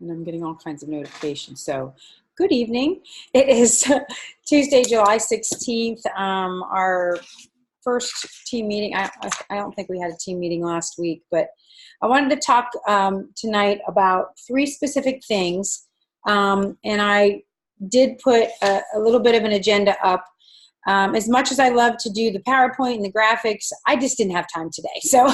and I'm getting all kinds of notifications. So good evening. It is Tuesday, July 16th. Our first team meeting. I don't think we had a team meeting last week, but I wanted to talk tonight about three specific things. And I did put a little bit of an agenda up. As much as I love to do the PowerPoint and the graphics, I just didn't have time today. So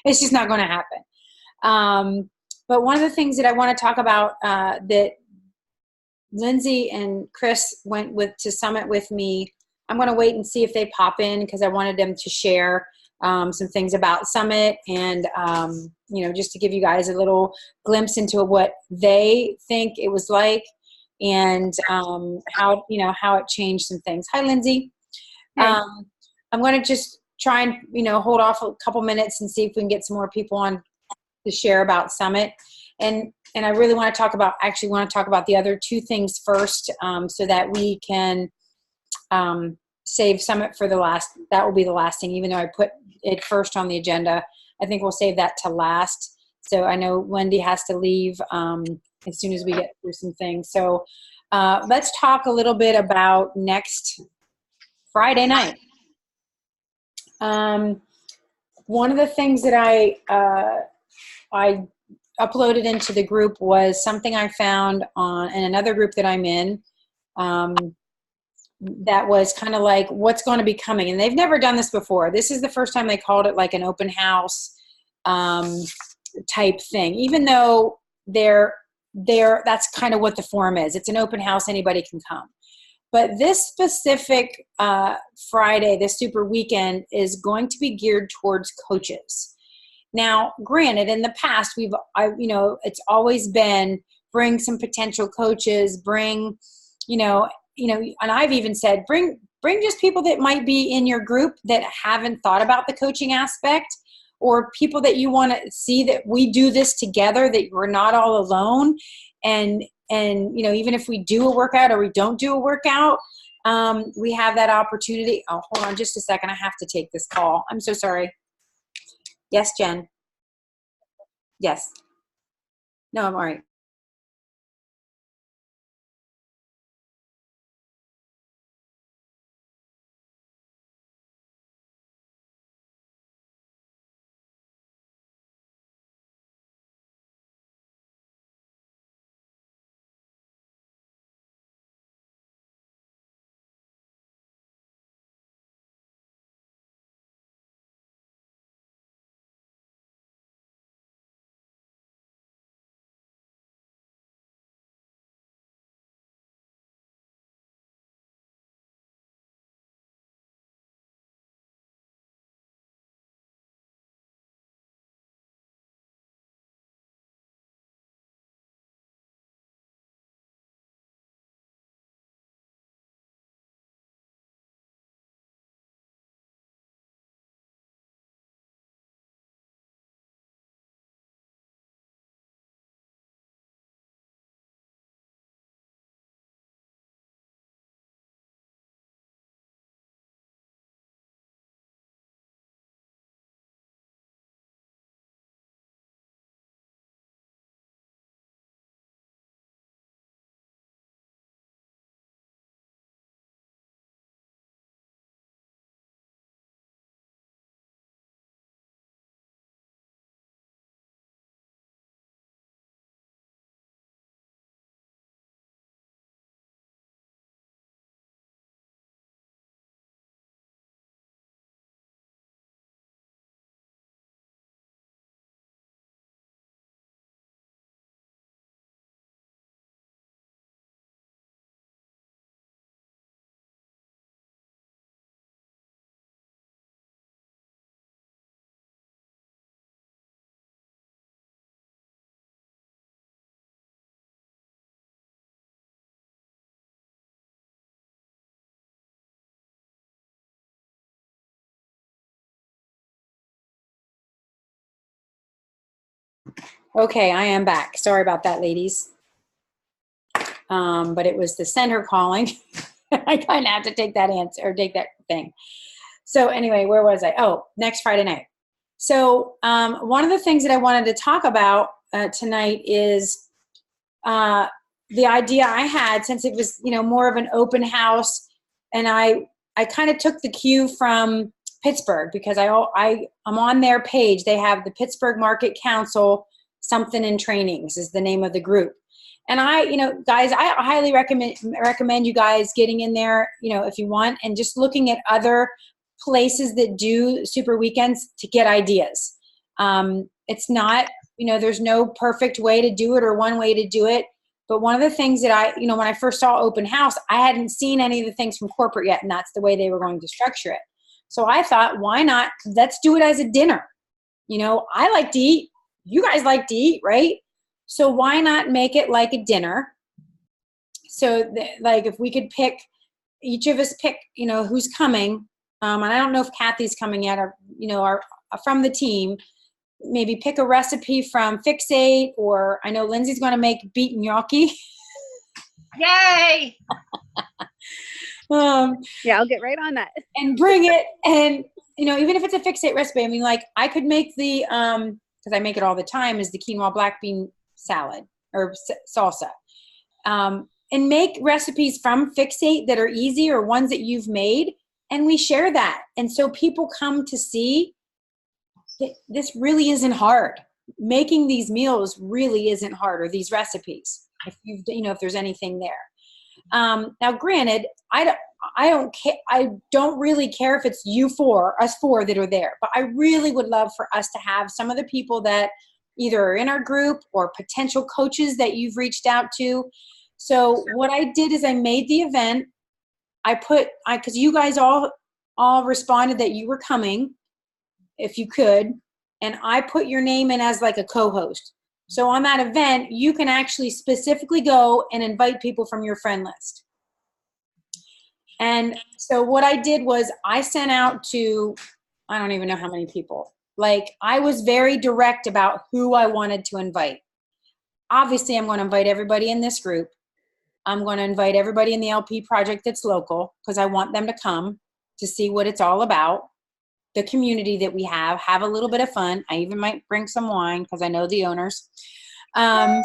it's just not going to happen. But one of the things that I want to talk about that Lindsay and Chris went to Summit with me, I'm going to wait and see if they pop in because I wanted them to share some things about Summit and, just to give you guys a little glimpse into what they think it was like and how it changed some things. Hi, Lindsay. Hey. I'm going to just try and, hold off a couple minutes and see if we can get some more people on to share about Summit. And I really want to talk about the other two things first so that we can save Summit for the last. That will be the last thing, even though I put it first on the agenda. I think we'll save that to last. So I know Wendy has to leave as soon as we get through some things. So let's talk a little bit about next Friday night. One of the things that I uploaded into the group was something I found in another group that I'm in that was kind of like what's going to be coming. And they've never done this before. This is the first time they called it like an open house type thing, even though that's kind of what the forum is. It's an open house. Anybody can come. But this specific Friday, this super weekend, is going to be geared towards coaches. Now, granted, in the past, it's always been bring some potential coaches, and I've even said bring just people that might be in your group that haven't thought about the coaching aspect, or people that you want to see that we do this together, that we're not all alone, and even if we do a workout or we don't do a workout, we have that opportunity. Oh, hold on just a second. I have to take this call. I'm so sorry. Yes, Jen. Yes. No, I'm all right. Okay, I am back. Sorry about that, ladies. But it was the center calling. I kind of have to take that answer or take that thing. So anyway, where was I? Oh, next Friday night. So one of the things that I wanted to talk about tonight is the idea I had, since it was, more of an open house, and I kind of took the cue from Pittsburgh, because I'm on their page. They have the Pittsburgh Market Council something in trainings is the name of the group. And guys, I highly recommend you guys getting in there, if you want, and just looking at other places that do super weekends to get ideas. It's not, there's no perfect way to do it or one way to do it. But one of the things that when I first saw open house, I hadn't seen any of the things from corporate yet, and that's the way they were going to structure it. So I thought, why not? Let's do it as a dinner. I like to eat. You guys like to eat, right? So why not make it like a dinner? So like if we could each of us pick, who's coming. And I don't know if Kathy's coming yet, or, are from the team. Maybe pick a recipe from Fix8, or I know Lindsay's going to make beet gnocchi. Yay! Yeah, I'll get right on that. And bring it. And, even if it's a Fix8 recipe, I mean, like I could make the, because I make it all the time, is the quinoa black bean salad or salsa. And make recipes from Fix8 that are easy, or ones that you've made. And we share that. And so people come to see this really isn't hard. Making these meals really isn't hard, or these recipes, if there's anything there. Now, granted, I don't care. I don't really care if it's us four that are there, but I really would love for us to have some of the people that either are in our group or potential coaches that you've reached out to. So what I did is I made the event. Because you guys all responded that you were coming, if you could, and I put your name in as like a co-host. So on that event, you can actually specifically go and invite people from your friend list. And so what I did was I sent out to, I don't even know how many people. Like, I was very direct about who I wanted to invite. Obviously, I'm going to invite everybody in this group. I'm going to invite everybody in the LP project that's local, because I want them to come to see what it's all about. The community that we have a little bit of fun. I even might bring some wine, because I know the owners. And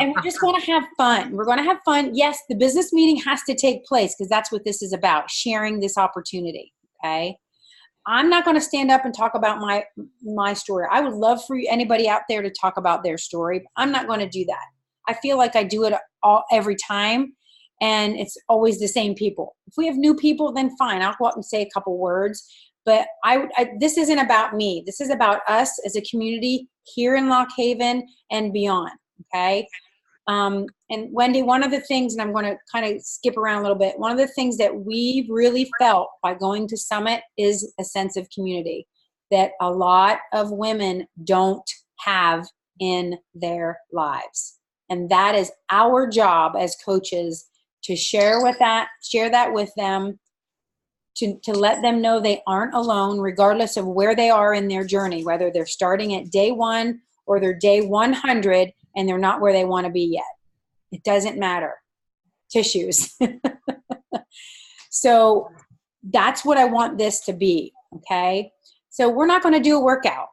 we're just going to have fun. We're going to have fun. Yes, the business meeting has to take place, because that's what this is about, sharing this opportunity. Okay. I'm not going to stand up and talk about my story. I would love for anybody out there to talk about their story, but I'm not going to do that. I feel like I do it every time, and it's always the same people. If we have new people, then fine. I'll go up and say a couple words. But this isn't about me. This is about us as a community here in Lock Haven and beyond, okay? And Wendy, one of the things, and I'm going to kind of skip around a little bit, one of the things that we really felt by going to Summit is a sense of community that a lot of women don't have in their lives. And that is our job as coaches, to share that with them, to let them know they aren't alone, regardless of where they are in their journey, whether they're starting at day 1 or they're day 100 and they're not where they want to be yet. It doesn't matter. Tissues. So that's what I want this to be, okay? So we're not going to do a workout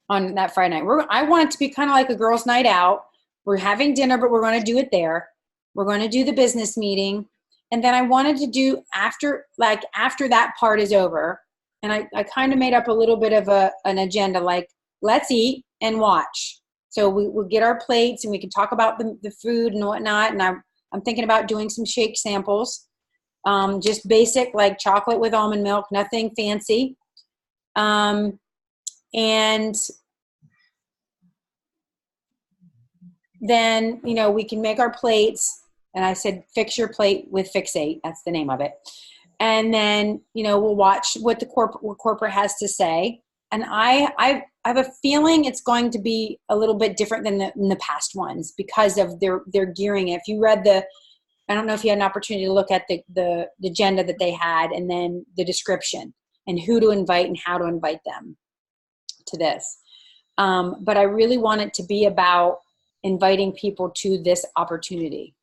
on that Friday night. I want it to be kind of like a girls' night out. We're having dinner, but we're going to do it there. We're going to do the business meeting. And then I wanted to do after that part is over, and I kind of made up a little bit of an agenda, like, let's eat and watch. So we'll get our plates and we can talk about the food and whatnot. And I'm thinking about doing some shake samples, just basic, like chocolate with almond milk, nothing fancy. And then, we can make our plates. And I said, fix your plate with Fix8. That's the name of it. And then, we'll watch what corporate has to say. And I have a feeling it's going to be a little bit different than the past ones, because of their gearing it. If you read I don't know if you had an opportunity to look at the agenda that they had, and then the description and who to invite and how to invite them to this. But I really want it to be about inviting people to this opportunity.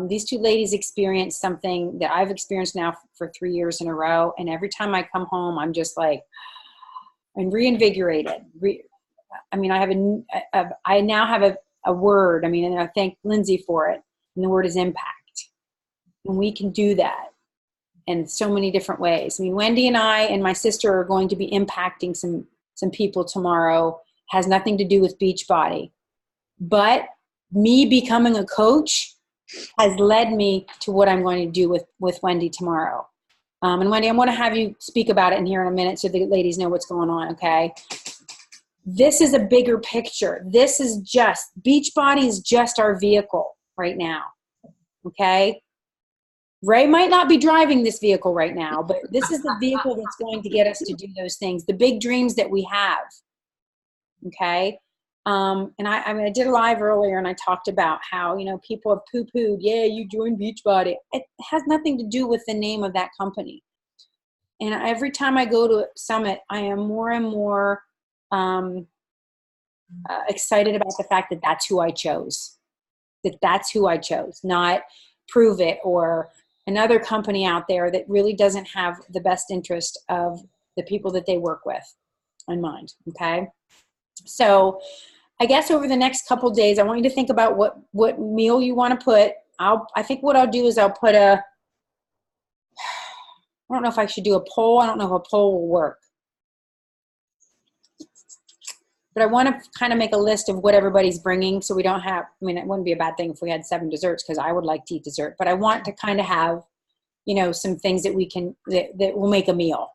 These two ladies experienced something that I've experienced now for 3 years in a row. And every time I come home, I'm just like, I'm reinvigorated. I now have a word. I mean, and I thank Lindsay for it. And the word is impact. And we can do that in so many different ways. I mean, Wendy and I and my sister are going to be impacting some people tomorrow. Has nothing to do with Beachbody. But me becoming a coach has led me to what I'm going to do with Wendy tomorrow. And Wendy, I'm going to have you speak about it in here in a minute so the ladies know what's going on, okay? This is a bigger picture. This is just, Beachbody is just our vehicle right now, okay? Ray might not be driving this vehicle right now, but this is the vehicle that's going to get us to do those things, the big dreams that we have, okay? And I did a live earlier and I talked about how, people have poo-pooed, yeah, you joined Beachbody. It has nothing to do with the name of that company. And every time I go to a summit, I am more and more excited about the fact that that's who I chose. That's who I chose, not Prove It or another company out there that really doesn't have the best interest of the people that they work with in mind, okay? So I guess over the next couple of days, I want you to think about what meal you want to put. I think what I'll do is I'll put I don't know if I should do a poll. I don't know if a poll will work. But I want to kind of make a list of what everybody's bringing so we don't have, it wouldn't be a bad thing if we had 7 desserts because I would like to eat dessert. But I want to kind of have, some things that we can, that will make a meal.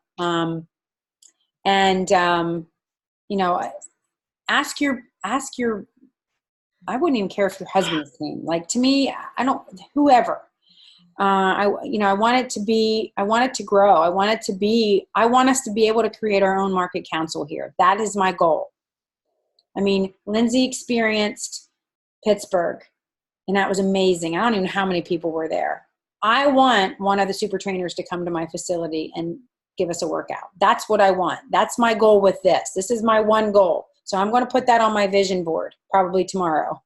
Ask your, I wouldn't even care if your husband's name. Like, to me, whoever. I want it to grow. I want us to be able to create our own market council here. That is my goal. Lindsay experienced Pittsburgh, and that was amazing. I don't even know how many people were there. I want one of the super trainers to come to my facility and give us a workout. That's what I want. That's my goal with this. This is my one goal. So I'm going to put that on my vision board probably tomorrow.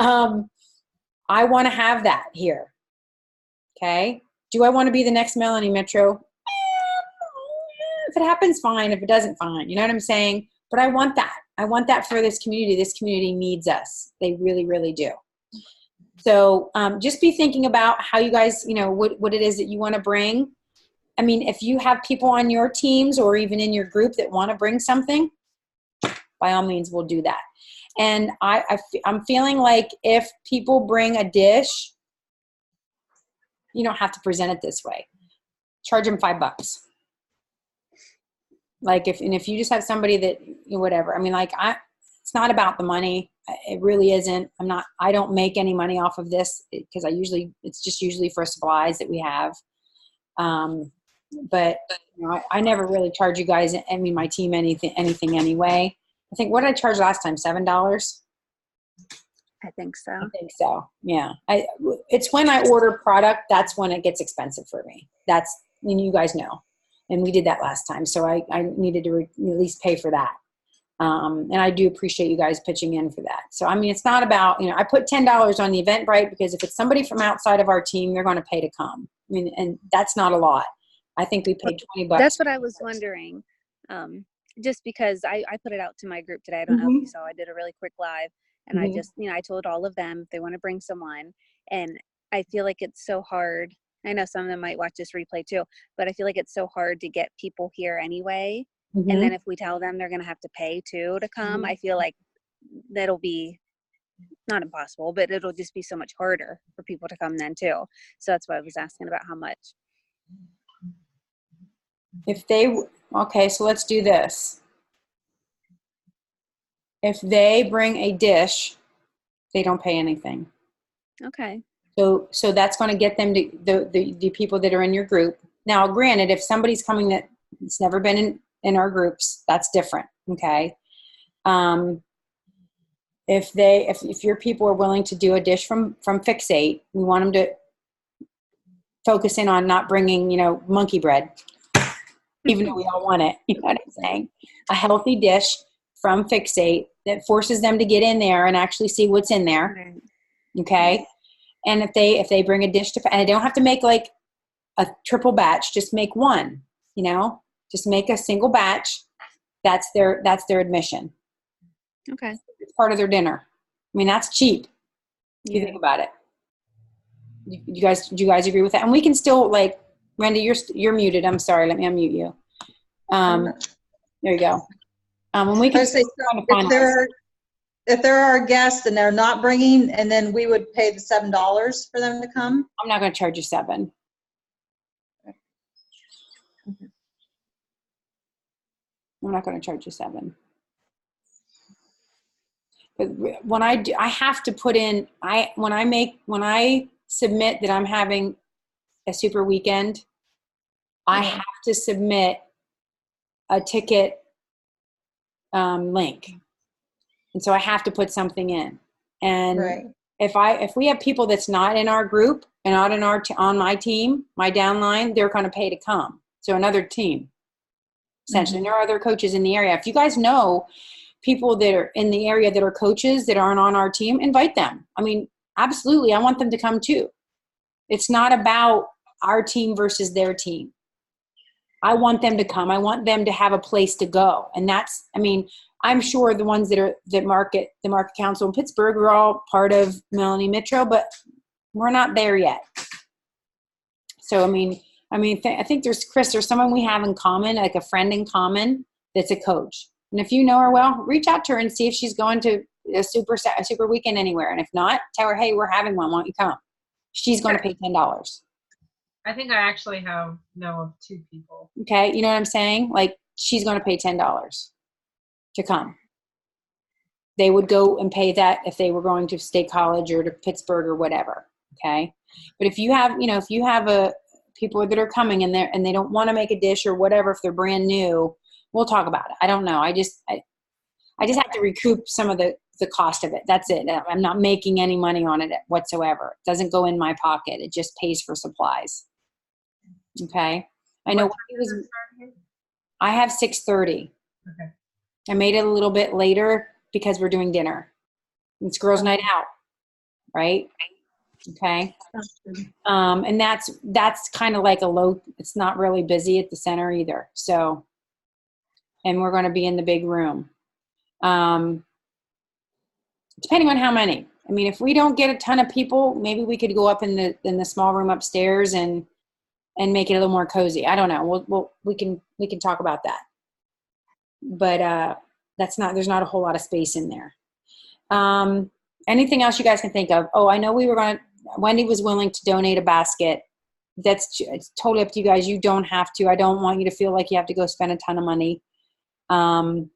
I want to have that here. Okay. Do I want to be the next Melanie Metro? If it happens, fine. If it doesn't, fine. You know what I'm saying? But I want that. I want that for this community. This community needs us. They really, really do. So just be thinking about how you guys, what it is that you want to bring. If you have people on your teams or even in your group that want to bring something, by all means, we'll do that. And I'm feeling like if people bring a dish, you don't have to present it this way. Charge them $5. Like if you just have somebody that, whatever. It's not about the money. It really isn't. I don't make any money off of this because it's just usually for supplies that we have. But I never really charge you guys, my team anything anyway. I think, what did I charge last time? $7? I think so. I think so. Yeah. It's when I order product, that's when it gets expensive for me. You guys know. And we did that last time. So I needed to at least pay for that. And I do appreciate you guys pitching in for that. So, it's not about, I put $10 on the Eventbrite because if it's somebody from outside of our team, they're going to pay to come. And that's not a lot. I think we paid $20. That's what I was wondering. Just because I put it out to my group today. I don't know if you saw, I did a really quick live and I just, I told all of them if they want to bring someone, and I feel like it's so hard. I know some of them might watch this replay too, but I feel like it's so hard to get people here anyway. And then if we tell them they're going to have to pay too to come, I feel like that'll be not impossible, but it'll just be so much harder for people to come then too. So that's why I was asking about how much. Okay, so let's do this. If they bring a dish, they don't pay anything. Okay. So that's going to get them to the people that are in your group. Now, granted, if somebody's coming that's never been in our groups, that's different. Okay. If your people are willing to do a dish from Fixate, we want them to focus in on not bringing, monkey bread, even though we all want it. You know what I'm saying? A healthy dish from Fixate that forces them to get in there and actually see what's in there. Okay. And if they bring a dish and they don't have to make like a triple batch, just make one, just make a single batch. That's their admission. Okay. It's part of their dinner. I mean, that's cheap if you think about it. Do you guys agree with that? And we can still, like, Randy, you're muted. I'm sorry. Let me unmute you. There you go. And we I can would say, still kind of if finalize. if there are guests and they're not bringing, and then we would pay the $7 for them to come. I'm not going to charge you $7. I'm not going to charge you $7. But when I do, I have to put in, when I submit that I'm having a super weekend, I have to submit a ticket link. And so I have to put something in. And Right. if we have people that's not in our group and not in on my team, my downline, they're going to pay to come. So another team, essentially. And there are other coaches in the area. If you guys know people that are in the area that are coaches that aren't on our team, invite them. I mean, absolutely. I want them to come too. It's not about our team versus their team. I want them to come. I want them to have a place to go. And that's, I mean, I'm sure the ones that market the Market Council in Pittsburgh are all part of Melanie Mitro, but we're not there yet. So, I think there's someone we have in common, like a friend in common that's a coach. And if you know her well, reach out to her and see if she's going to a super weekend anywhere. And if not, tell her, hey, we're having one. Why don't you come? She's going to pay $10. I think I actually know of 2 people. Okay. You know what I'm saying? Like, she's going to pay $10 to come. They would go and pay that if they were going to State College or to Pittsburgh or whatever. Okay. But if you have, people that are coming in there and they don't want to make a dish or whatever, if they're brand new, we'll talk about it. I don't know. I just have to recoup some of the cost of it. That's it. I'm not making any money on it whatsoever. It doesn't go in my pocket. It just pays for supplies. Okay. I know I have 6:30. Okay. I made it a little bit later because we're doing dinner. It's girls' night out, right? Okay. And that's kind of like it's not really busy at the center either. So, and we're going to be in the big room. Depending on how many. I mean, if we don't get a ton of people, maybe we could go up in the small room upstairs and make it a little more cozy. I don't know. We can talk about that. But there's not a whole lot of space in there. Anything else you guys can think of? Oh, I know Wendy was willing to donate a basket. It's totally up to you guys. You don't have to. I don't want you to feel like you have to go spend a ton of money. But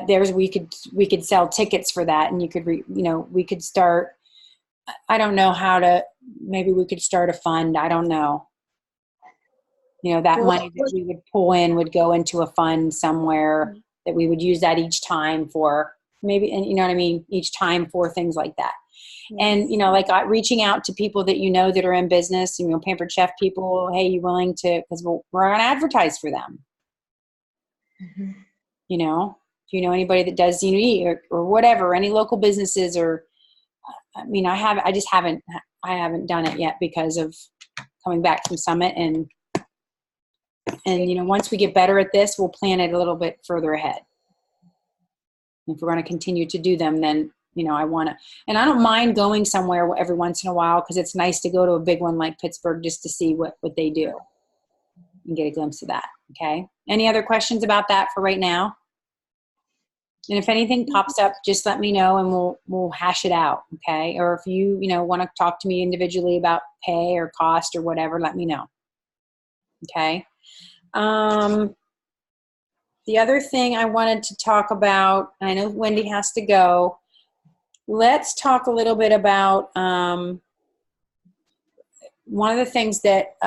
we could sell tickets for that, and you could we could start. I don't know maybe we could start a fund. I don't know. That money that we would pull in would go into a fund somewhere that we would use that each time for maybe, and you know what I mean? Each time for things like that. Yes. And, like reaching out to people that that are in business, Pampered Chef people, hey, you willing to, because we're going to advertise for them. Mm-hmm. If you know anybody that does or whatever, any local businesses or, I haven't done it yet because of coming back from Summit and once we get better at this, we'll plan it a little bit further ahead. If we're going to continue to do them, then, I want to, and I don't mind going somewhere every once in a while because it's nice to go to a big one like Pittsburgh just to see what they do and get a glimpse of that. Okay. Any other questions about that for right now? And if anything pops up, just let me know and we'll hash it out. Okay. Or if you, want to talk to me individually about pay or cost or whatever, let me know. Okay. The other thing I wanted to talk about, I know Wendy has to go. Let's talk a little bit about one of the things that,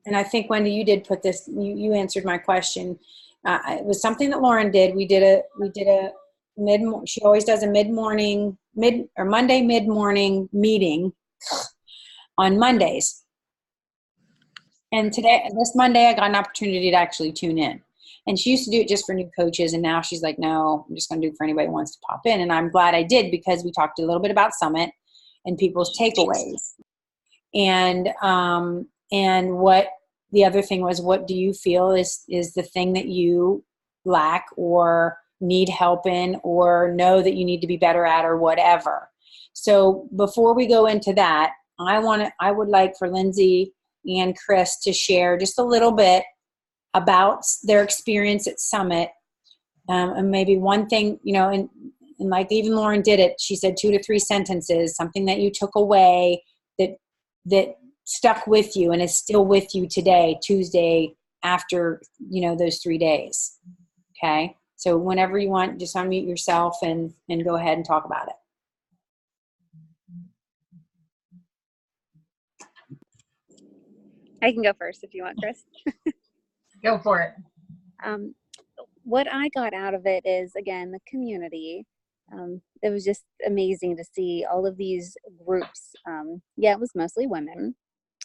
and I think Wendy, you did put this. You answered my question. It was something that Lauren did. We did a she always does a Monday mid-morning meeting on Mondays. And this Monday, I got an opportunity to actually tune in. And she used to do it just for new coaches. And now she's like, no, I'm just going to do it for anybody who wants to pop in. And I'm glad I did because we talked a little bit about Summit and people's takeaways. And what the other thing was, what do you feel is the thing that you lack or need help in or know that you need to be better at or whatever. So before we go into that, I would like for Lindsay and Chris to share just a little bit about their experience at Summit. And maybe one thing, and like even Lauren did it, she said 2 to 3 sentences, something that you took away that stuck with you and is still with you today, Tuesday, after, those 3 days. Okay. So whenever you want, just unmute yourself and go ahead and talk about it. I can go first if you want, Chris. Go for it. What I got out of it is, again, the community. It was just amazing to see all of these groups. It was mostly women,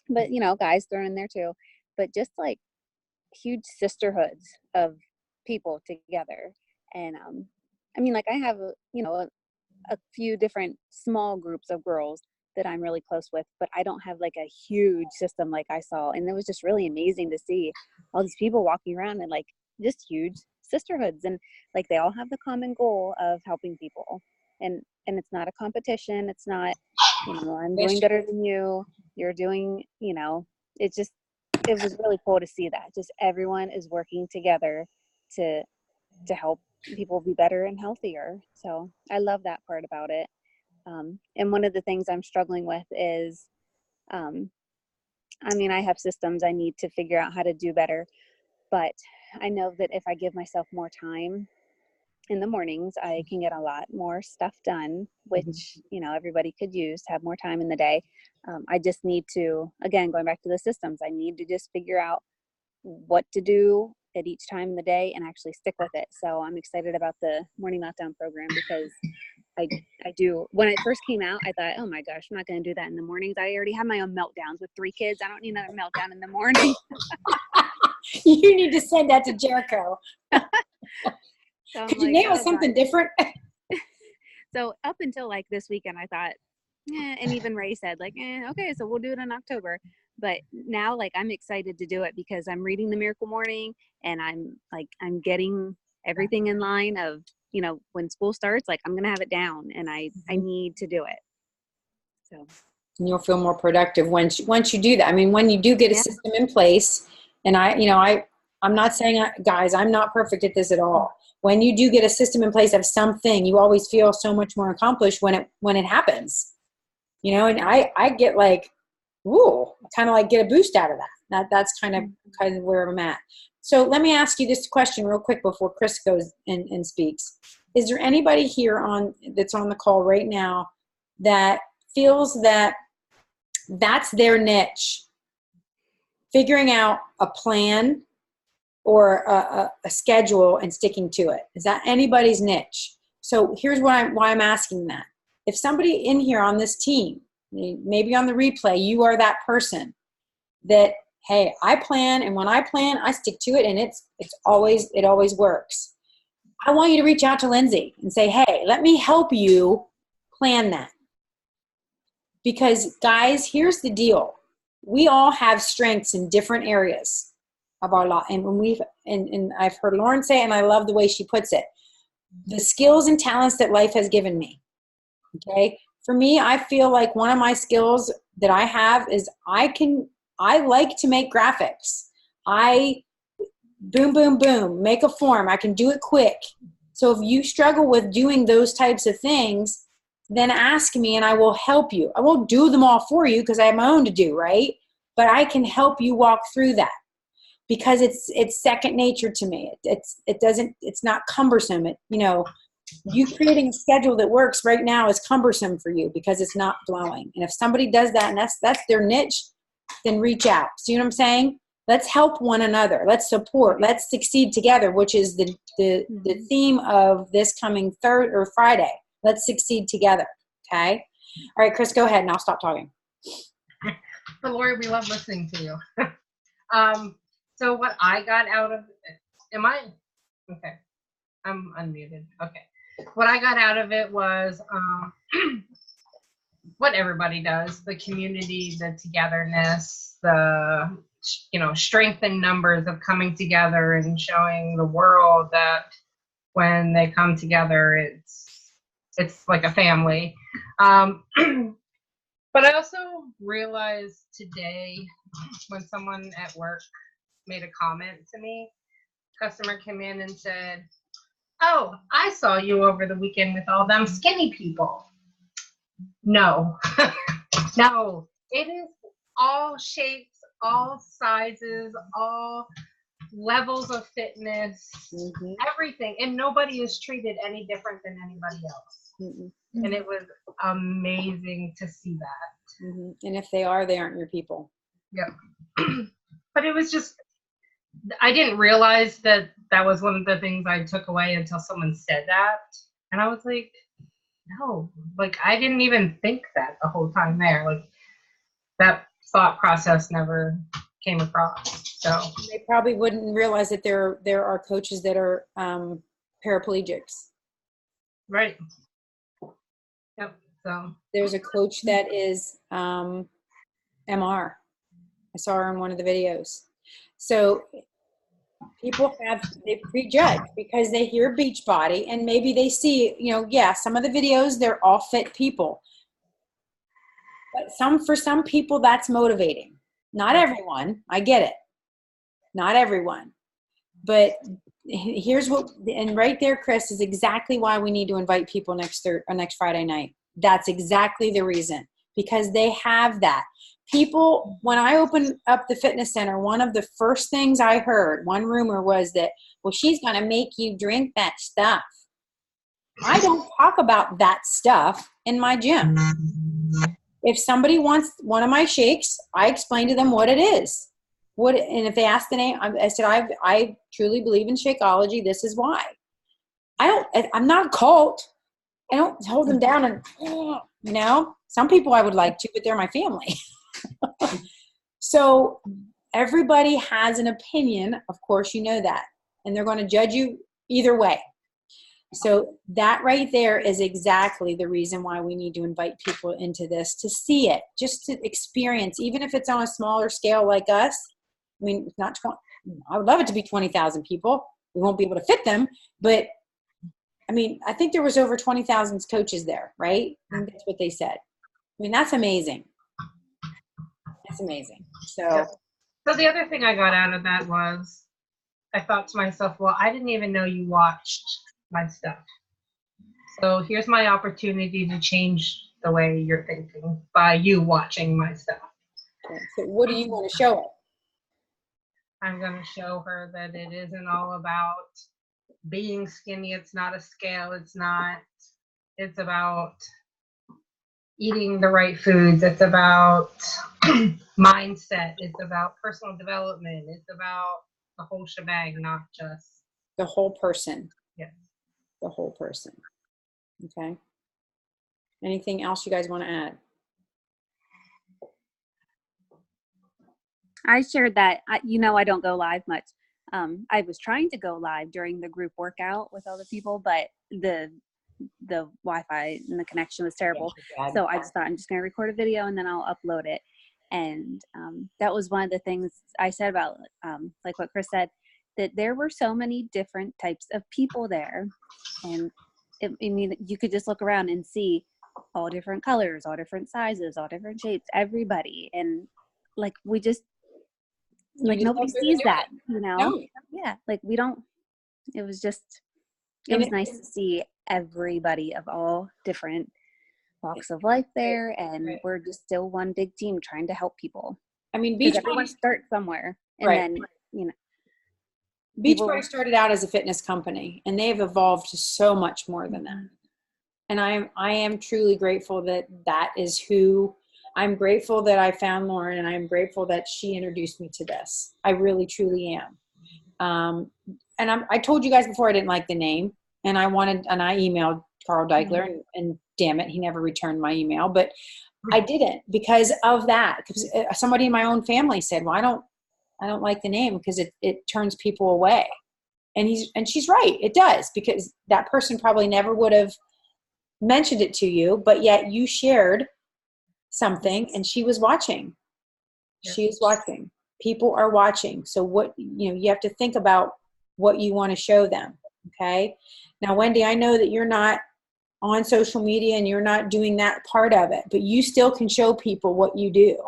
but, guys thrown in there too. But just like huge sisterhoods of people together. And I have, a few different small groups of girls that I'm really close with, but I don't have like a huge system like I saw. And it was just really amazing to see all these people walking around and like just huge sisterhoods, and like they all have the common goal of helping people. And it's not a competition. It's not, I'm doing better than you. You're doing, it was really cool to see that. Just everyone is working together to help people be better and healthier. So I love that part about it. And one of the things I'm struggling with is, I have systems I need to figure out how to do better, but I know that if I give myself more time in the mornings, I can get a lot more stuff done, which, everybody could use to have more time in the day. I just need to, again, going back to the systems, I need to just figure out what to do at each time in the day and actually stick with it. So I'm excited about the morning meltdown program because I do. When it first came out, I thought, oh my gosh, I'm not going to do that in the mornings. I already have my own meltdowns with 3 kids. I don't need another meltdown in the morning. You need to send that to Jericho. So Could you name it something different? So up until like this weekend, I thought, and even Ray said like, okay, so we'll do it in October. But now like I'm excited to do it because I'm reading the Miracle Morning and I'm getting everything in line of, when school starts, like I'm going to have it down and I need to do it. So. And you'll feel more productive once you do that. I mean, when you do get a system in place, and I'm not saying, guys, I'm not perfect at this at all. When you do get a system in place of something, you always feel so much more accomplished when it happens. And I get like, ooh, kind of like get a boost out of that. That's kind of where I'm at. So let me ask you this question real quick before Chris goes and speaks. Is there anybody here that's on the call right now that feels that that's their niche? Figuring out a plan or a schedule and sticking to it. Is that anybody's niche? So here's why I'm asking that. If somebody in here on this team, maybe on the replay, you are that person that, hey, I plan, and when I plan, I stick to it, and it always works. I want you to reach out to Lindsay and say, hey, let me help you plan that. Because guys, here's the deal. We all have strengths in different areas of our life. And I've heard Lauren say, and I love the way she puts it, the skills and talents that life has given me. Okay. For me, I feel like one of my skills that I have is I like to make graphics. Boom, boom, boom, make a form. I can do it quick. So if you struggle with doing those types of things, then ask me and I will help you. I won't do them all for you because I have my own to do, right? But I can help you walk through that because it's second nature to me. It's not cumbersome. You creating a schedule that works right now is cumbersome for you because it's not flowing. And if somebody does that and that's their niche, then reach out. See what I'm saying? Let's help one another. Let's support. Let's succeed together, which is the theme of this coming Friday. Let's succeed together. Okay. All right, Chris, go ahead and I'll stop talking. But Lori, we love listening to you. So what I got out of it, okay. I'm unmuted. Okay. What I got out of it was what everybody does, the community, the togetherness, the strength in numbers of coming together and showing the world that when they come together, it's like a family. But I also realized today when someone at work made a comment to me, customer came in and said, "Oh, I saw you over the weekend with all them skinny people." No, no, it is all shapes, all sizes, all levels of fitness, Mhm. everything. And nobody is treated any different than anybody else. Mhm. And it was amazing to see that. Mhm. And if they are, they aren't your people. Yep. But it was just, I didn't realize that that was one of the things I took away until someone said that. And I was like, no, like I didn't even think that the whole time there. Like that thought process never came across. So They probably wouldn't realize that there are coaches that are paraplegics. right. Yep. So There's a coach that is MR. I saw her in one of the videos. So people they prejudge because they hear Beachbody and maybe they see, yeah, some of the videos, they're all fit people. But for some people, that's motivating. Not everyone. I get it. Not everyone. But here's what, and right there, Chris, is exactly why we need to invite people next Friday night. That's exactly the reason, because they have that. People, when I opened up the fitness center, one of the first things I heard, one rumor was that, well, she's going to make you drink that stuff. I don't talk about that stuff in my gym. If somebody wants one of my shakes, I explain to them what it is. And if they ask the name, I said, I truly believe in Shakeology. This is why. I'm not a cult. I don't hold them down and, some people I would like to, but they're my family. So everybody has an opinion. Of course, you know that. And they're going to judge you either way. So that right there is exactly the reason why we need to invite people into this, to see it, just to experience, even if it's on a smaller scale like us. I mean, it's not 20. I would love it to be 20,000 people. We won't be able to fit them, but I mean, I think there was over 20,000 coaches there, right? I think that's what they said. I mean, that's amazing. That's amazing. So the other thing I got out of that was I thought to myself, well, I didn't even know you watched my stuff. So here's my opportunity to change the way you're thinking by you watching my stuff. okay. So what do you want to show her? I'm going to show her that it isn't all about being skinny. It's not a scale. It's about eating the right foods. It's about mindset. It's about personal development. It's about the whole shebang, not just The whole person. Yes. The whole person. Okay. Anything else you guys want to add? I shared that, I don't go live much. I was trying to go live during the group workout with other people, but the Wi-Fi and the connection was terrible. So I just thought I'm just going to record a video and then I'll upload it. And that was one of the things I said about, like what Chris said, that there were so many different types of people there. And you could just look around and see all different colors, all different sizes, all different shapes, everybody. And like, nobody sees that, No. Yeah. Like it was And nice to see everybody of all different walks of life there. And right. we're just still one big team trying to help people. I mean, Everyone starts somewhere. And right. then, Beachbody started out as a fitness company and they've evolved to so much more than that. And I am truly grateful that is who. I'm grateful that I found Lauren, and I'm grateful that she introduced me to this. I really, truly am. And I told you guys before I didn't like the name, and I emailed Carl Deichler, and damn it, he never returned my email. But I didn't because of that. Because somebody in my own family said, "Well, I don't like the name because it turns people away." And she's right, it does, because that person probably never would have mentioned it to you, but yet you shared something and she was watching. She is watching. People are watching. So what, you have to think about what you want to show them. Okay. Now, Wendy, I know that you're not on social media and you're not doing that part of it, but you still can show people what you do.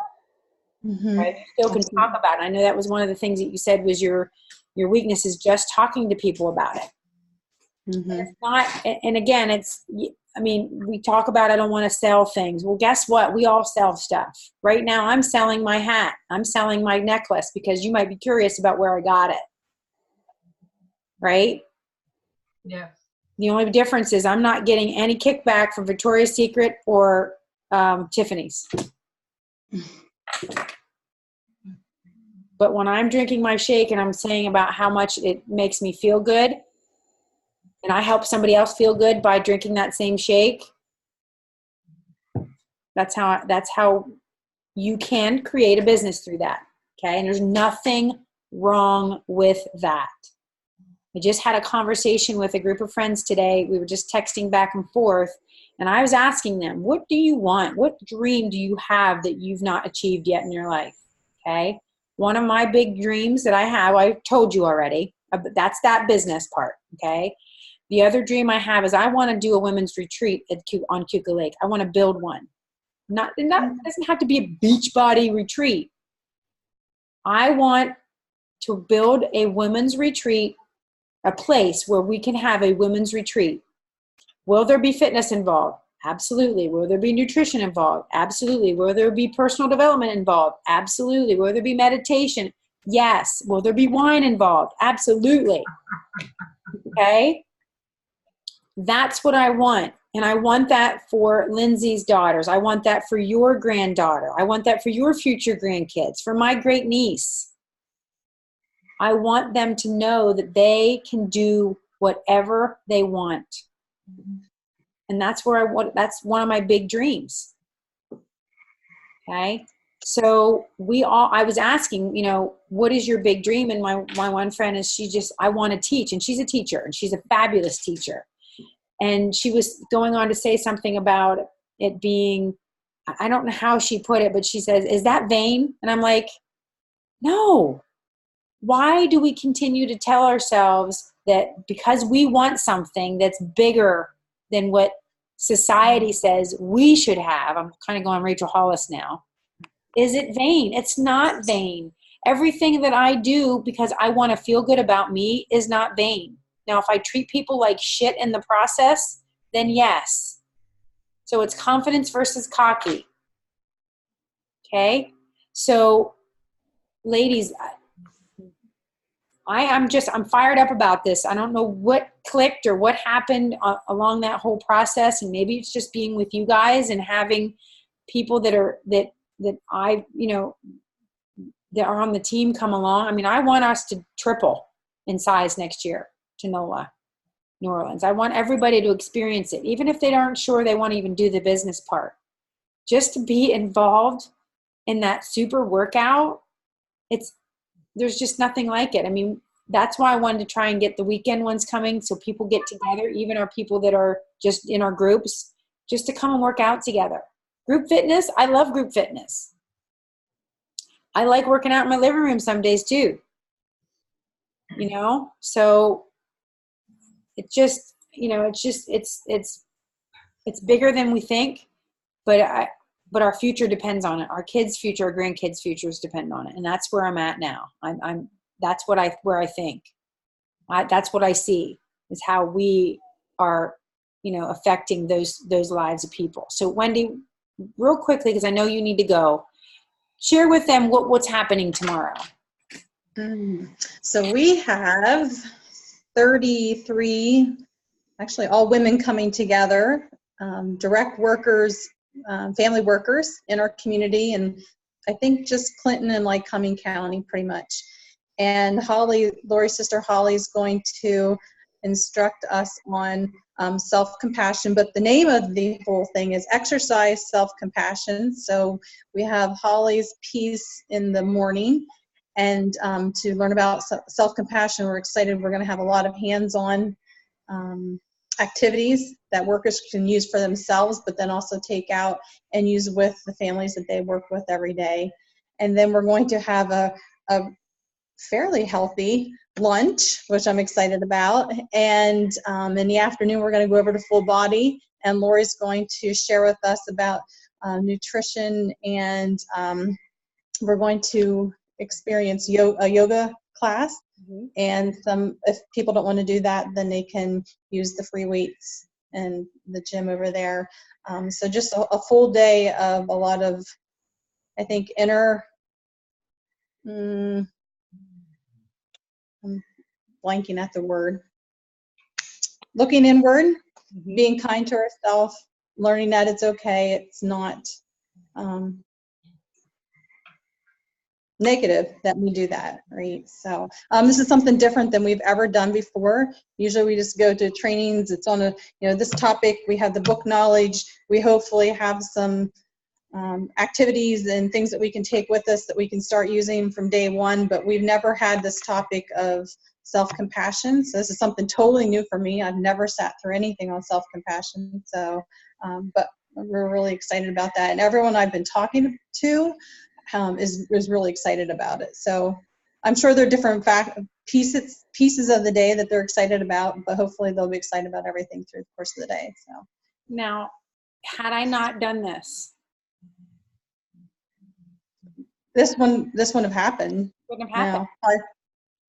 Right? You still can talk about it. I know that was one of the things that you said was your weakness is just talking to people about it. It's not, and again, I mean, we talk about I don't want to sell things. Well, guess what? We all sell stuff. Right now, I'm selling my hat. I'm selling my necklace because you might be curious about where I got it. Right? Yes. The only difference is I'm not getting any kickback from Victoria's Secret or Tiffany's. But when I'm drinking my shake and I'm saying about how much it makes me feel good, and I help somebody else feel good by drinking that same shake, that's how you can create a business through that. Okay. And there's nothing wrong with that. I just had a conversation with a group of friends today. We were just texting back and forth, and I was asking them, what do you want? What dream do you have that you've not achieved yet in your life? Okay. One of my big dreams that I have, I told you already, that's that business part. Okay. The other dream I have is I want to do a women's retreat on Keuka Lake. I want to build one. It doesn't have to be a beach body retreat. I want to build a women's retreat, a place where we can have a women's retreat. Will there be fitness involved? Absolutely. Will there be nutrition involved? Absolutely. Will there be personal development involved? Absolutely. Will there be meditation? Yes. Will there be wine involved? Absolutely. Okay. That's what I want. And I want that for Lindsay's daughters. I want that for your granddaughter. I want that for your future grandkids, for my great niece. I want them to know that they can do whatever they want. And that's that's one of my big dreams. Okay. So I was asking, what is your big dream? And my one friend is, I want to teach, and she's a teacher, and she's a fabulous teacher. And she was going on to say something about it being, I don't know how she put it, but she says, is that vain? And I'm like, no. Why do we continue to tell ourselves that because we want something that's bigger than what society says we should have? I'm kind of going Rachel Hollis now. Is it vain? It's not vain. Everything that I do because I want to feel good about me is not vain. Now, if I treat people like shit in the process, then yes. So it's confidence versus cocky. Okay? So, ladies, I'm fired up about this. I don't know what clicked or what happened along that whole process. And maybe it's just being with you guys and having people that are on the team come along. I mean, I want us to triple in size next year to NOLA, New Orleans. I want everybody to experience it, even if they aren't sure they want to even do the business part. Just to be involved in that super workout, there's just nothing like it. I mean, that's why I wanted to try and get the weekend ones coming so people get together, even our people that are just in our groups, just to come and work out together. Group fitness, I love group fitness. I like working out in my living room some days too. So it just, it's bigger than we think, but our future depends on it. Our kids' future, our grandkids' futures depend on it. And that's where I'm at now. That's where I think. That's what I see is how we are, affecting those lives of people. So Wendy, real quickly, because I know you need to go, share with them what's happening tomorrow. So we have 33, actually all women coming together, direct workers, family workers in our community, and I think just Clinton and Lycoming County pretty much. And Lori's sister Holly is going to instruct us on self-compassion, but the name of the whole thing is Exercise Self-Compassion. So we have Holly's piece in the morning, and to learn about self-compassion, we're excited. We're going to have a lot of hands-on activities that workers can use for themselves, but then also take out and use with the families that they work with every day. And then we're going to have a fairly healthy lunch, which I'm excited about. And in the afternoon, we're going to go over to Full Body, and Lori's going to share with us about nutrition, and we're going to experience a yoga class. And if people don't want to do that, then they can use the free weights and the gym over there. So just a full day of a lot of, I think, I'm blanking at the word. Looking inward, being kind to ourselves, learning that it's okay. It's not negative that we do that, right? So this is something different than we've ever done before. Usually we just go to trainings. It's on this topic. We have the book knowledge. We hopefully have some activities and things that we can take with us that we can start using from day one, but we've never had this topic of self-compassion. So this is something totally new for me. I've never sat through anything on self-compassion. So, but we're really excited about that. And everyone I've been talking to is really excited about it. So I'm sure there are different pieces of the day that they're excited about, but hopefully they'll be excited about everything through the course of the day. So Now, had I not done this, this one have happened. wouldn't have happened.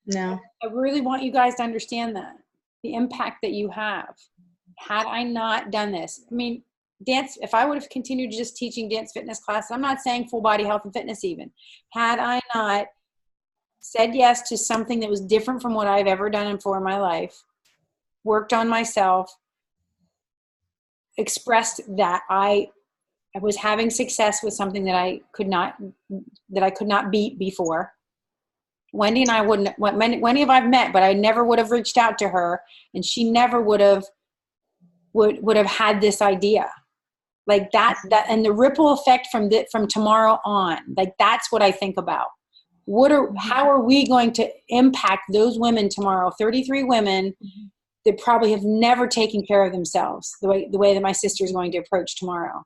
No. I really want you guys to understand that, the impact that you have. Had I not done this, I mean, dance, if I would have continued just teaching dance fitness classes, I'm not saying full body health and fitness even, had I not said yes to something that was different from what I've ever done before in my life, worked on myself, expressed that I was having success with something that I could not beat before. Wendy and I Wendy I've met, but I never would have reached out to her, and she never would have had this idea. Like that and the ripple effect from tomorrow on, like that's what I think about. How are we going to impact those women tomorrow? 33 women that probably have never taken care of themselves the way that my sister is going to approach tomorrow.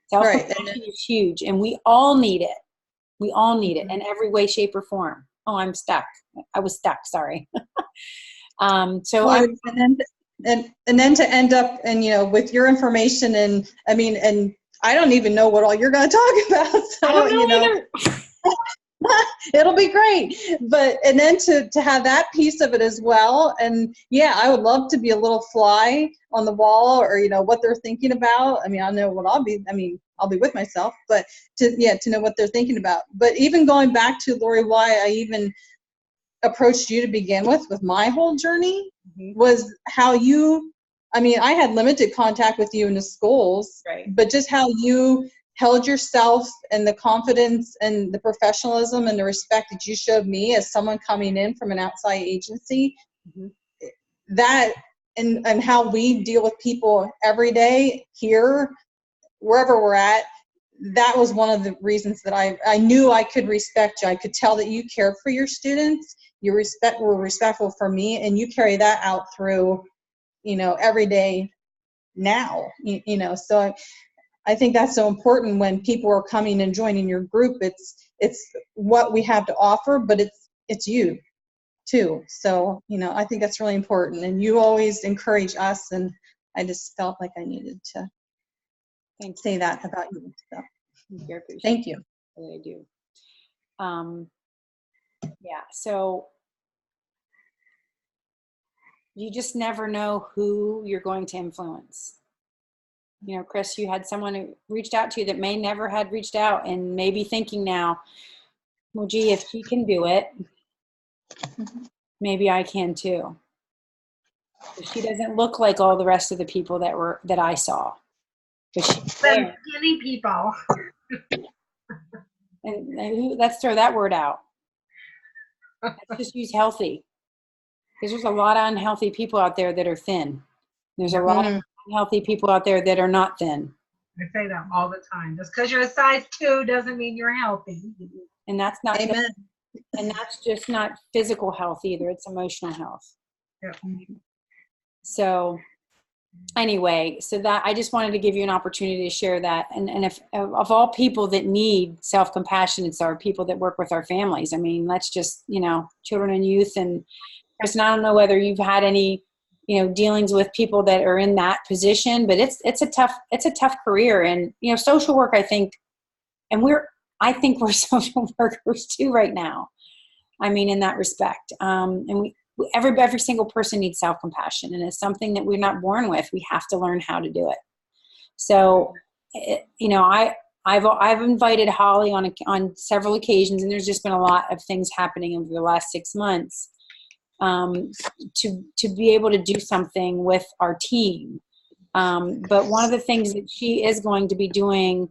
Self-compassion is huge, and we all need it. We all need it in every way, shape, or form. Oh, I'm stuck. I was stuck. Sorry. And then to end up and with your information and I don't even know what all you're going to talk about. So I don't know either. It'll be great. And then to have that piece of it as well. And I would love to be a little fly on the wall, or what they're thinking about. I know what I'll be. I'll be with myself, but to know what they're thinking about. But even going back to Lori, why I even approached you to begin with my whole journey was how I had limited contact with you in the schools, right? But just how you held yourself, and the confidence and the professionalism and the respect that you showed me as someone coming in from an outside agency, that and how we deal with people every day here, wherever we're at, that was one of the reasons that I knew I could respect you. I could tell that you cared for your students, were respectful for me, and you carry that out through, every day now, so I think that's so important when people are coming and joining your group. It's what we have to offer, but it's you too. So, I think that's really important, and you always encourage us, and I just felt like I needed to say that about you. So thank you. I do. So you just never know who you're going to influence. Chris, you had someone who reached out to you that may never had reached out, and may be thinking now, well, gee, if she can do it, maybe I can too. She doesn't look like all the rest of the people that I saw. But she's there. Skinny people. And let's throw that word out. Let's just use healthy. Because there's a lot of unhealthy people out there that are thin. There's a lot of unhealthy people out there that are not thin. I say that all the time. Just because you're a size 2 doesn't mean you're healthy. And that's not. Amen. And that's just not physical health either. It's emotional health. Yep. So anyway, so that I just wanted to give you an opportunity to share that. And if of all people that need self-compassion, it's our people that work with our families. I mean, let's just, children and youth. And Kristen, I don't know whether you've had any, dealings with people that are in that position, but it's a tough career. And, social work, I think we're social workers too right now. I mean, in that respect. And every single person needs self-compassion, and it's something that we're not born with. We have to learn how to do it. So, I've invited Holly on several occasions, and there's just been a lot of things happening over the last 6 months to be able to do something with our team. But one of the things that she is going to be doing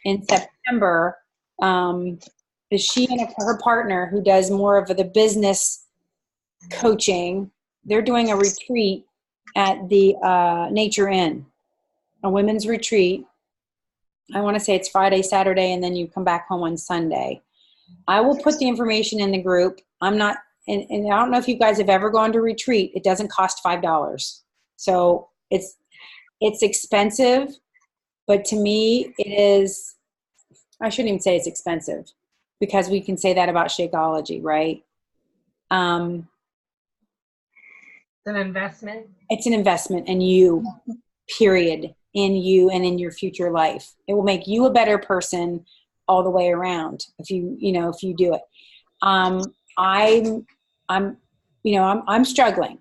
in September is she and her partner, who does more of the business coaching, they're doing a retreat at the Nature Inn, a women's retreat. I want to say it's Friday, Saturday, and then you come back home on Sunday. I will put the information in the group. I'm not, and I don't know if you guys have ever gone to retreat. It doesn't cost $5. So it's expensive, but to me it is, I shouldn't even say it's expensive, because we can say that about Shakeology, right? It's an investment. It's an investment in you, period, in you and in your future life. It will make you a better person all the way around if you do it. I'm struggling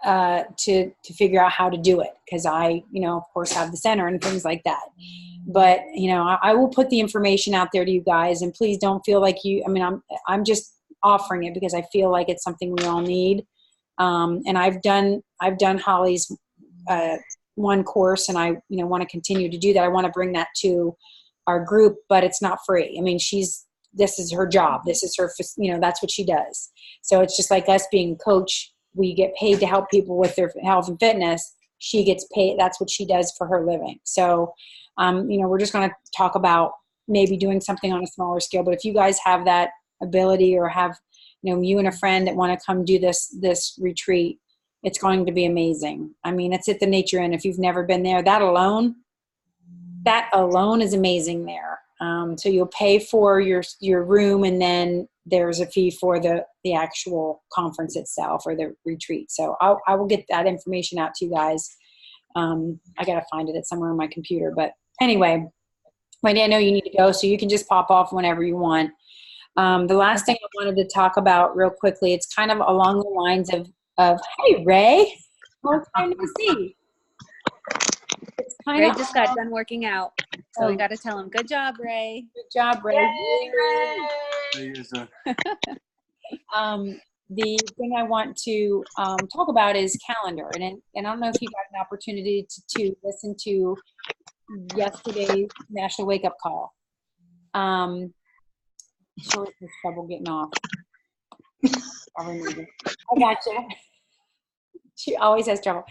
to figure out how to do it, because I, of course, have the center and things like that. But I will put the information out there to you guys, and please don't feel like I'm just offering it because I feel like it's something we all need. And I've done Holly's one course, and I want to continue to do that. I want to bring that to our group, but it's not free. I mean, this is her job. This is her, that's what she does. So it's just like us being coach. We get paid to help people with their health and fitness. She gets paid. That's what she does for her living. So, we're just going to talk about maybe doing something on a smaller scale. But if you guys have that ability, or have, you and a friend that want to come do this retreat, it's going to be amazing. I mean, it's at the Nature Inn. If you've never been there, that alone is amazing there. So you'll pay for your room, and then there's a fee for the actual conference itself, or the retreat. So I will get that information out to you guys. I got to find it somewhere on my computer. But anyway, Wendy, I know you need to go, so you can just pop off whenever you want. The last thing I wanted to talk about real quickly, it's kind of along the lines of hey, Ray, long time no see. It's kind Ray of just got done working out, so we got to tell him, good job, Ray. Good job, Ray. Yay, Ray. The thing I want to talk about is calendar, and I don't know if you got an opportunity to listen to yesterday's National Wake Up Call. Short has trouble getting off. I gotcha. She always has trouble.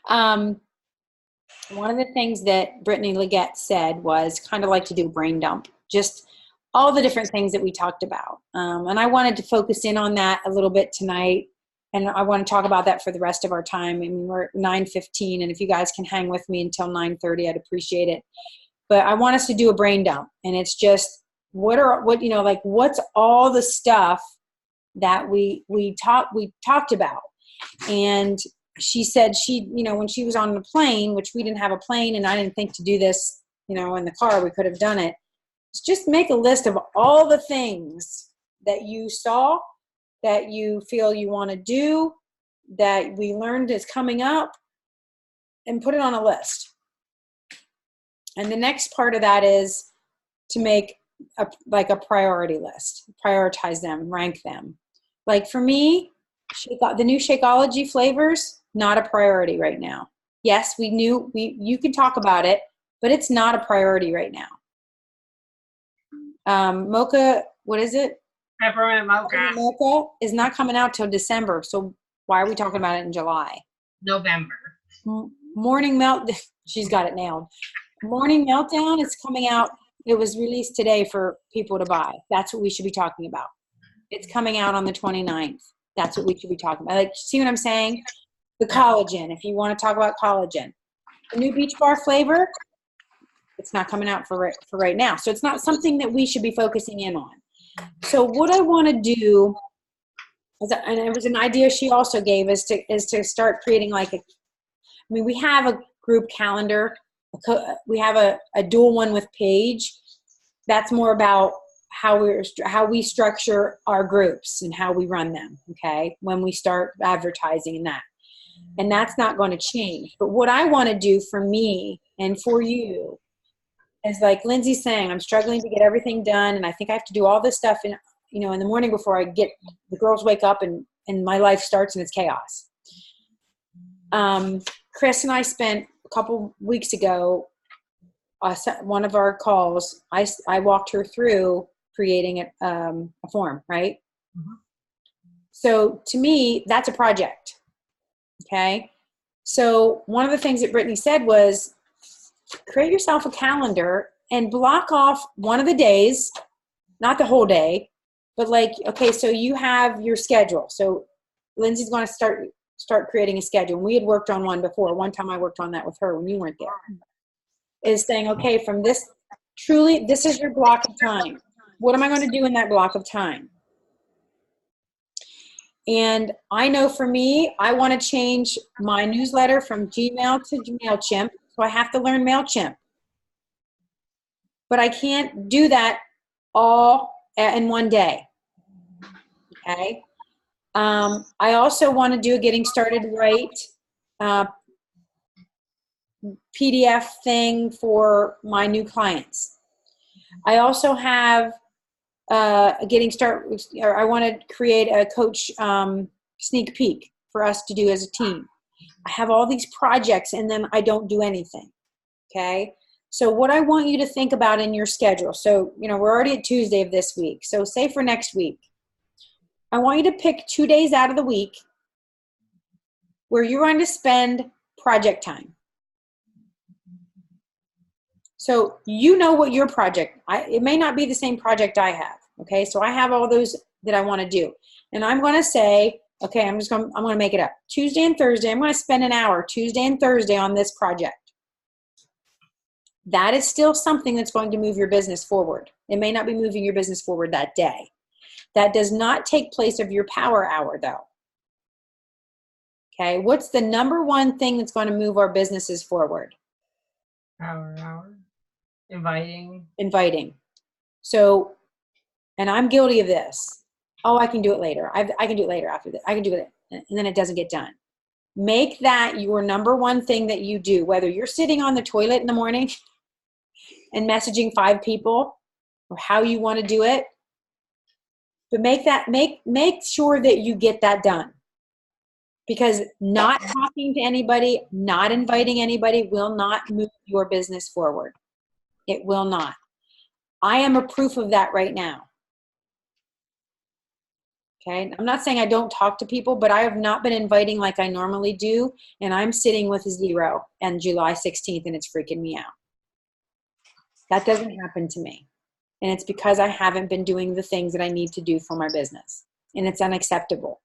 One of the things that Brittany Leggett said was kind of like to do a brain dump, just all the different things that we talked about. And I wanted to focus in on that a little bit tonight. And I want to talk about that for the rest of our time. I mean, we're at 9:15, and if you guys can hang with me until 9:30, I'd appreciate it. But I want us to do a brain dump, and it's just what's all the stuff that we talked about. And she said when she was on the plane, which we didn't have a plane, and I didn't think to do this, in the car, we could have done it. Just make a list of all the things that you saw, that you feel you want to do, that we learned is coming up, and put it on a list. And the next part of that is to make a priority list, prioritize them, rank them. Like for me, the new Shakeology flavors, not a priority right now. Yes, you could talk about it, but it's not a priority right now. Mocha, what is it? Peppermint mocha. Mocha is not coming out till December. So why are we talking about it in July? November. Morning Melt, she's got it nailed. Morning Meltdown is coming out. It was released today for people to buy. That's what we should be talking about. It's coming out on the 29th. That's what we should be talking about. Like, see what I'm saying? The collagen, if you want to talk about collagen. The new Beach Bar flavor, it's not coming out for right now. So it's not something that we should be focusing in on. So what I want to do, and it was an idea she also gave, is to start creating like we have a group calendar. We have a dual one with Paige. That's more about how we structure our groups and how we run them, okay, when we start advertising and that. And that's not going to change. But what I want to do for me and for you is, like Lindsay's saying, I'm struggling to get everything done, and I think I have to do all this stuff in the morning before the girls wake up and my life starts and it's chaos. Chris and I spent a couple weeks ago, one of our calls, I walked her through creating a form, right? Mm-hmm. So to me, that's a project. Okay. So one of the things that Brittany said was, create yourself a calendar and block off one of the days, not the whole day, but like, okay, so you have your schedule. So Lindsay's going to start creating a schedule. And we had worked on one before. One time I worked on that with her when you weren't there. Is saying, okay, from this, truly, this is your block of time. What am I going to do in that block of time? And I know for me, I want to change my newsletter from Gmail to MailChimp, so I have to learn MailChimp. But I can't do that all in one day, okay? I also want to do a Getting Started Right PDF thing for my new clients. I also have I want to create a coach sneak peek for us to do as a team. I have all these projects and then I don't do anything. Okay. So what I want you to think about in your schedule. So, we're already at Tuesday of this week. So say for next week, I want you to pick 2 days out of the week where you're going to spend project time. So what your project, it may not be the same project I have, okay? So I have all those that I want to do. And I'm going to say, okay, I'm going to make it up. Tuesday and Thursday, I'm going to spend an hour Tuesday and Thursday on this project. That is still something that's going to move your business forward. It may not be moving your business forward that day. That does not take place of your power hour though. Okay, what's the number one thing that's going to move our businesses forward? Power hour. Inviting. So, and I'm guilty of this. Oh, I can do it later. I can do it later after that. I can do it. And then it doesn't get done. Make that your number one thing that you do, whether you're sitting on the toilet in the morning and messaging 5 people or how you want to do it. But make sure that you get that done. Because not talking to anybody, not inviting anybody will not move your business forward. It will not. I am a proof of that right now. Okay, I'm not saying I don't talk to people, but I have not been inviting like I normally do, and I'm sitting with a 0 on July 16th, and it's freaking me out. That doesn't happen to me, and it's because I haven't been doing the things that I need to do for my business, and it's unacceptable.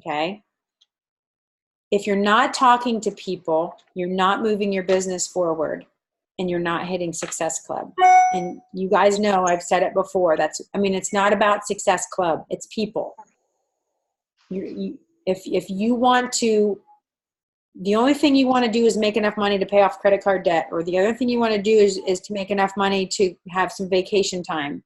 Okay? If you're not talking to people, you're not moving your business forward, and you're not hitting Success Club. And you guys know, I've said it before, it's not about Success Club, it's people. If you want to, the only thing you want to do is make enough money to pay off credit card debt, or the other thing you want to do is to make enough money to have some vacation time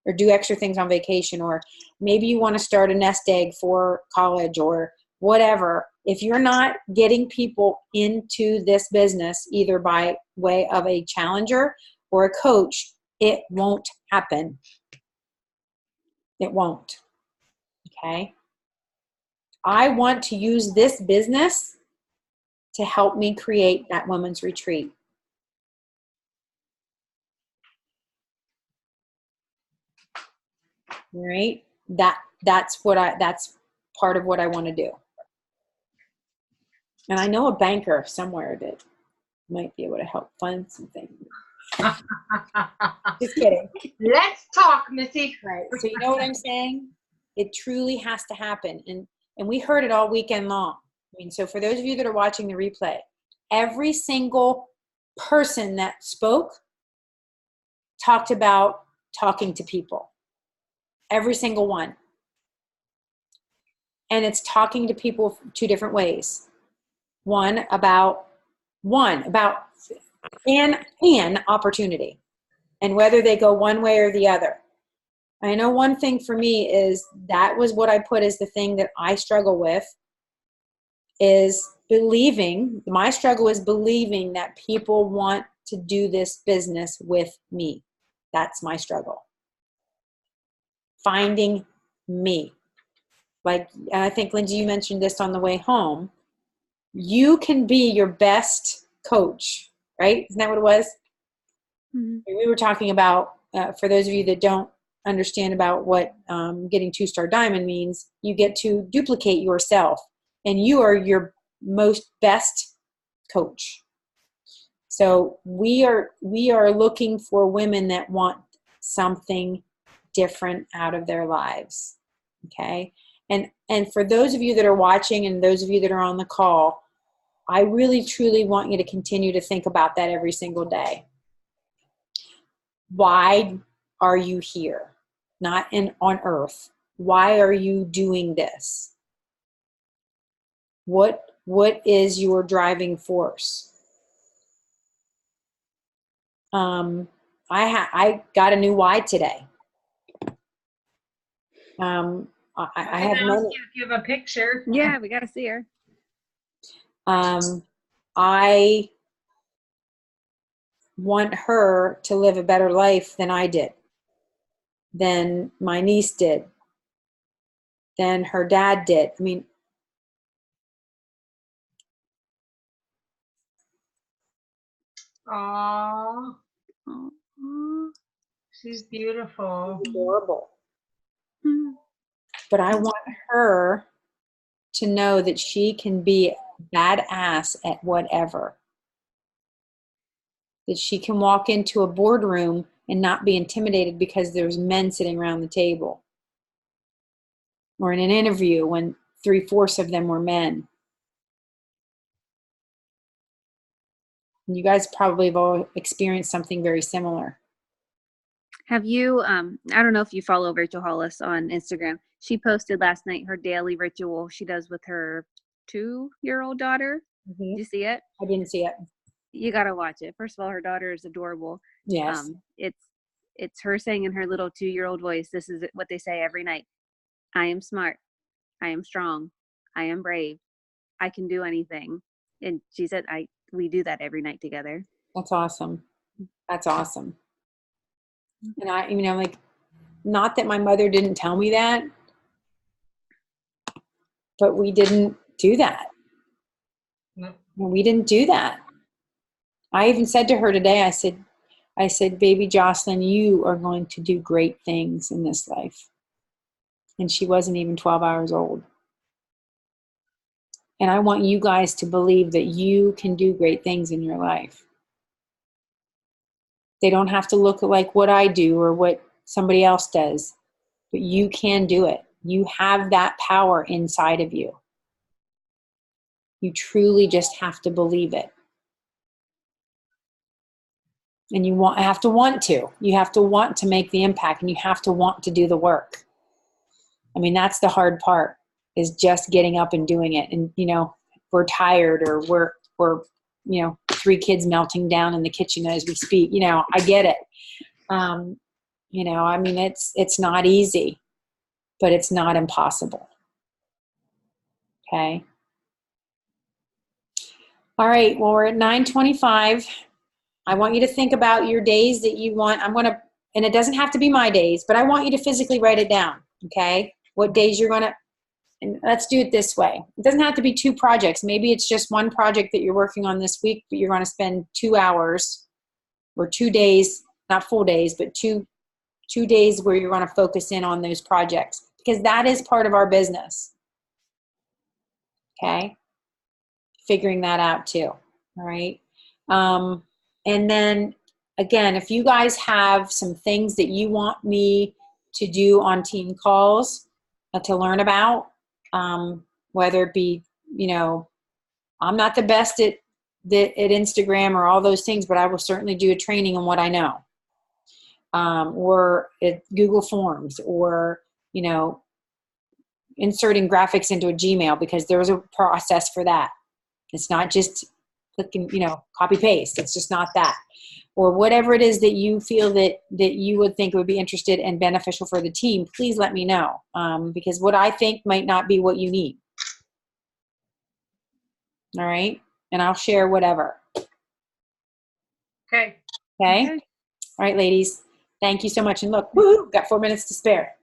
or do extra things on vacation, or maybe you want to start a nest egg for college or whatever. If you're not getting people into this business, either by way of a challenger or a coach, it won't happen. It won't. Okay? I want to use this business to help me create that women's retreat. All right? That's part of what I want to do. And I know a banker somewhere that might be able to help fund some things. Just kidding. Let's talk, Missy. Right. So you know what I'm saying? It truly has to happen. And And we heard it all weekend long. I mean, so for those of you that are watching the replay, every single person that spoke talked about talking to people. Every single one. And it's talking to people two different ways. One about an opportunity, and whether they go one way or the other. I know one thing for me is that was what I put as the thing that I struggle with, is believing. My struggle is believing that people want to do this business with me. That's my struggle. Finding me. Like, and I think, Lindsay, you mentioned this on the way home. You can be your best coach, right? Isn't that what it was? Mm-hmm. We were talking about, for those of you that don't understand about what getting 2-star diamond means, you get to duplicate yourself, and you are your most best coach. So we are looking for women that want something different out of their lives. Okay. And for those of you that are watching and those of you that are on the call, I really truly want you to continue to think about that every single day. Why are you here? Not on earth. Why are you doing this? What is your driving force? I got a new why today. I have many. If you have a picture. Yeah, we got to see her. I want her to live a better life than I did, than my niece did, than her dad did. I mean, Aww, Aw. she's beautiful. adorable. Hmm. But I want her to know that she can be badass at whatever. That she can walk into a boardroom and not be intimidated because there's men sitting around the table. Or in an interview when 3/4 of them were men. And you guys probably have all experienced something very similar. Have you, I don't know if you follow Rachel Hollis on Instagram. She posted last night her daily ritual she does with her 2-year-old daughter. Mm-hmm. Did you see it? I didn't see it. You got to watch it. First of all, her daughter is adorable. Yes. It's her saying in her little 2-year-old voice, this is what they say every night. I am smart. I am strong. I am brave. I can do anything. And she said, we do that every night together. That's awesome. That's awesome. And I, like, not that my mother didn't tell me that, but we didn't do that. No. We didn't do that. I even said to her today, I said, baby Jocelyn, you are going to do great things in this life. And she wasn't even 12 hours old. And I want you guys to believe that you can do great things in your life. They don't have to look like what I do or what somebody else does, but you can do it. You have that power inside of you. You truly just have to believe it. And you have to want to. You have to want to make the impact, and you have to want to do the work. I mean, that's the hard part, is just getting up and doing it. And, we're tired, or we're 3 kids melting down in the kitchen as we speak. I get it. I mean, it's not easy, but it's not impossible. Okay. All right. Well, we're at 9:25. I want you to think about your days that you want. And it doesn't have to be my days, but I want you to physically write it down. Okay. What days you're and let's do it this way. It doesn't have to be 2 projects. Maybe it's just one project that you're working on this week, but you're going to spend 2 hours or 2 days, not full days, but two days where you're going to focus in on those projects, because that is part of our business. Okay. Figuring that out too. All right. And then again, if you guys have some things that you want me to do on team calls to learn about, whether it be, I'm not the best at Instagram or all those things, but I will certainly do a training on what I know. Or at Google Forms, or, inserting graphics into a Gmail, because there's a process for that. It's not just clicking, copy paste. It's just not that. Or whatever it is that you feel that you would think would be interested and beneficial for the team, please let me know. Because what I think might not be what you need. All right. And I'll share whatever. Okay. Okay. All right, ladies. Thank you so much. And look, woo, got 4 minutes to spare.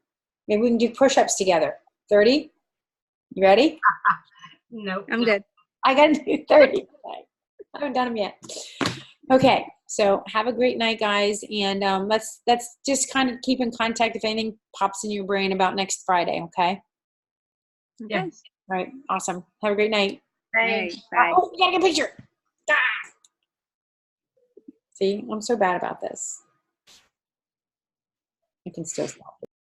Maybe we can do push-ups together. 30? You ready? Nope. I'm good. I got to do 30. I haven't done them yet. Okay. So have a great night, guys. And let's just kind of keep in contact if anything pops in your brain about next Friday. Okay. Yes. All right. Awesome. Have a great night. Thanks. Bye. Oh, we got to get a picture. Ah! See, I'm so bad about this. I can still stop.